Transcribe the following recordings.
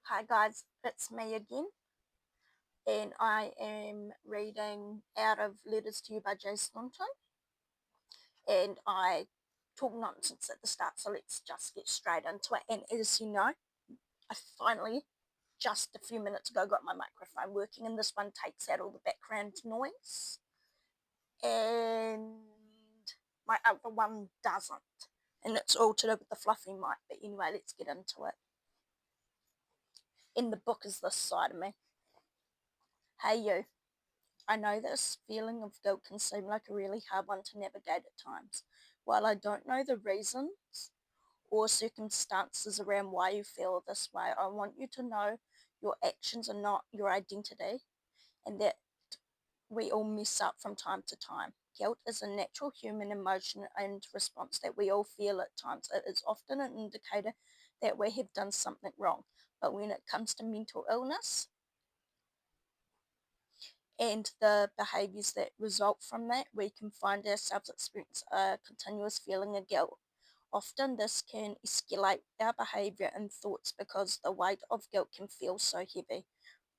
Hi guys, it's me again, and I am reading out of Letters to You by Thornton, and I talk nonsense at the start, so let's just get straight into it. And as you know, I finally, just a few minutes ago, got my microphone working, and this one takes out all the background noise, and my other one doesn't, and it's all to do with the fluffy mic. But anyway, let's get into it. And the book is this side of me. Hey you. I know this feeling of guilt can seem like a really hard one to navigate at times. While I don't know the reasons or circumstances around why you feel this way, I want you to know your actions are not your identity and that we all mess up from time to time. Guilt is a natural human emotion and response that we all feel at times. It is often an indicator that we have done something wrong. But when it comes to mental illness, and the behaviours that result from that, we can find ourselves experience a continuous feeling of guilt. Often this can escalate our behaviour and thoughts because the weight of guilt can feel so heavy.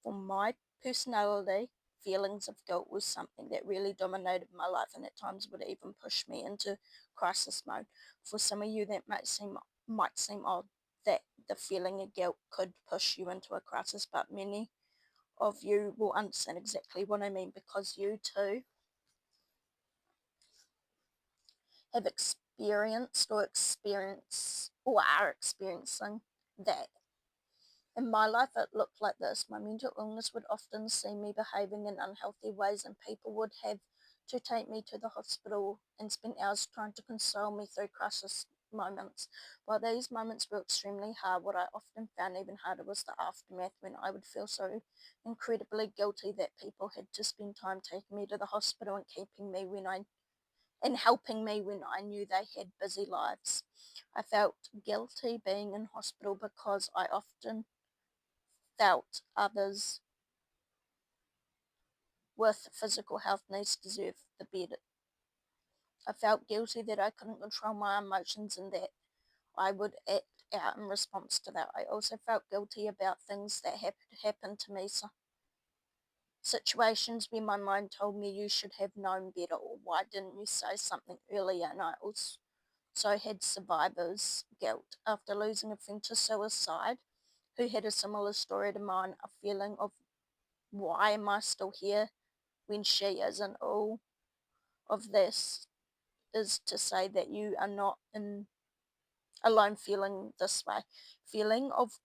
For my personality, feelings of guilt was something that really dominated my life and at times would even push me into crisis mode. For some of you that might seem odd that the feeling of guilt could push you into a crisis, but many of you will understand exactly what I mean because you too have experienced or are experiencing that. In my life, it looked like this. My mental illness would often see me behaving in unhealthy ways, and people would have to take me to the hospital and spend hours trying to console me through crisis moments. While these moments were extremely hard, what I often found even harder was the aftermath when I would feel so incredibly guilty that people had to spend time taking me to the hospital and keeping me when I and helping me when I knew they had busy lives. I felt guilty being in hospital because I often felt others with physical health needs deserve the bed. I felt guilty that I couldn't control my emotions and that I would act out in response to that. I also felt guilty about things that had happened to me, so situations where my mind told me you should have known better or why didn't you say something earlier, and I also had survivor's guilt after losing a friend to suicide who had a similar story to mine, a feeling of why am I still here when she isn't. All of this is to say that you are not alone feeling this way. Feeling of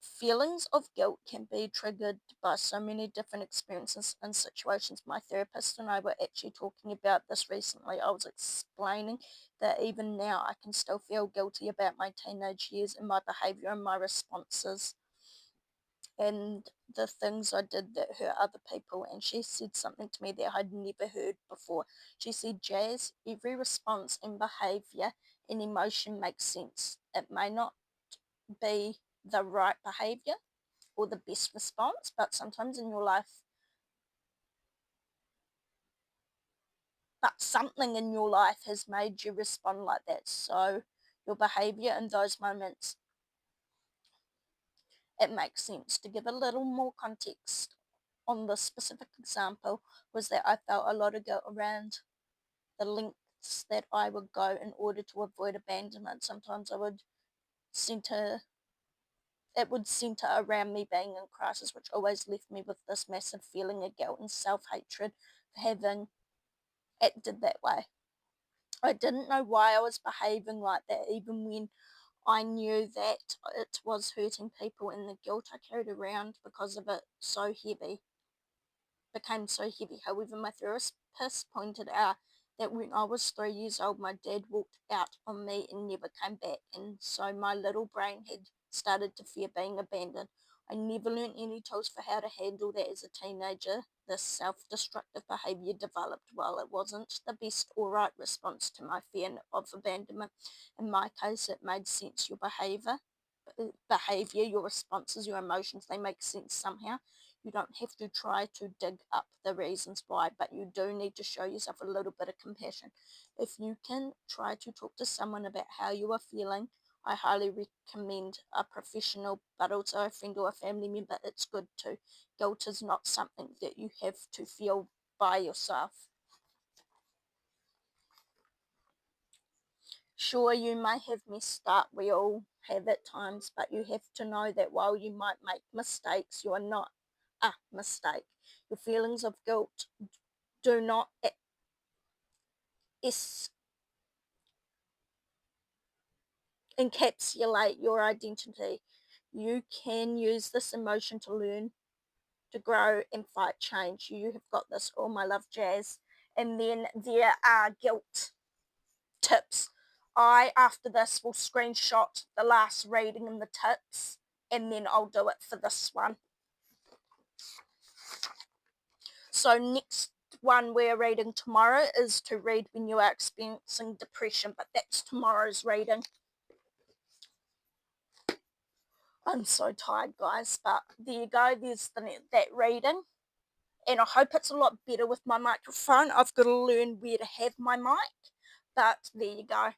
Feelings of guilt can be triggered by so many different experiences and situations. My therapist and I were actually talking about this recently. I was explaining that even now I can still feel guilty about my teenage years and my behaviour and my responses and the things I did that hurt other people. And she said something to me that I'd never heard before. She said, Jazz, every response and behaviour and emotion makes sense. It may not be the right behaviour or the best response, but sometimes in your life, but something in your life has made you respond like that. So your behaviour in those moments, it makes sense. To give a little more context on this specific example was that I felt a lot of guilt around the lengths that I would go in order to avoid abandonment. Sometimes center it would center around me being in crisis, which always left me with this massive feeling of guilt and self-hatred for having acted that way. I didn't know why I was behaving like that, even when I knew that it was hurting people, and the guilt I carried around because of it became so heavy. However, my therapist pointed out that when I was 3 years old, my dad walked out on me and never came back, and so my little brain had started to fear being abandoned. I never learned any tools for how to handle that as a teenager. This self-destructive behaviour developed. While it wasn't the best or right response to my fear of abandonment, in my case it made sense. Your behaviour, your responses, your emotions, they make sense somehow. You don't have to try to dig up the reasons why, but you do need to show yourself a little bit of compassion. If you can try to talk to someone about how you are feeling I highly recommend a professional, but also a friend or a family member. It's good too. Guilt is not something that you have to feel by yourself. Sure, you may have messed up, we all have at times, but you have to know that while you might make mistakes, you are not a mistake. Your feelings of guilt do not encapsulate your identity. You can use this emotion to learn, to grow, and fight change. You have got this. All my love, Jazz. And then there are guilt tips. I, after this, will screenshot the last reading and the tips, and then I'll do it for this one. So next one we're reading tomorrow is to read when you are experiencing depression, but that's tomorrow's reading. I'm so tired, guys, but there you go. There's that reading, and I hope it's a lot better with my microphone. I've got to learn where to have my mic, but there you go.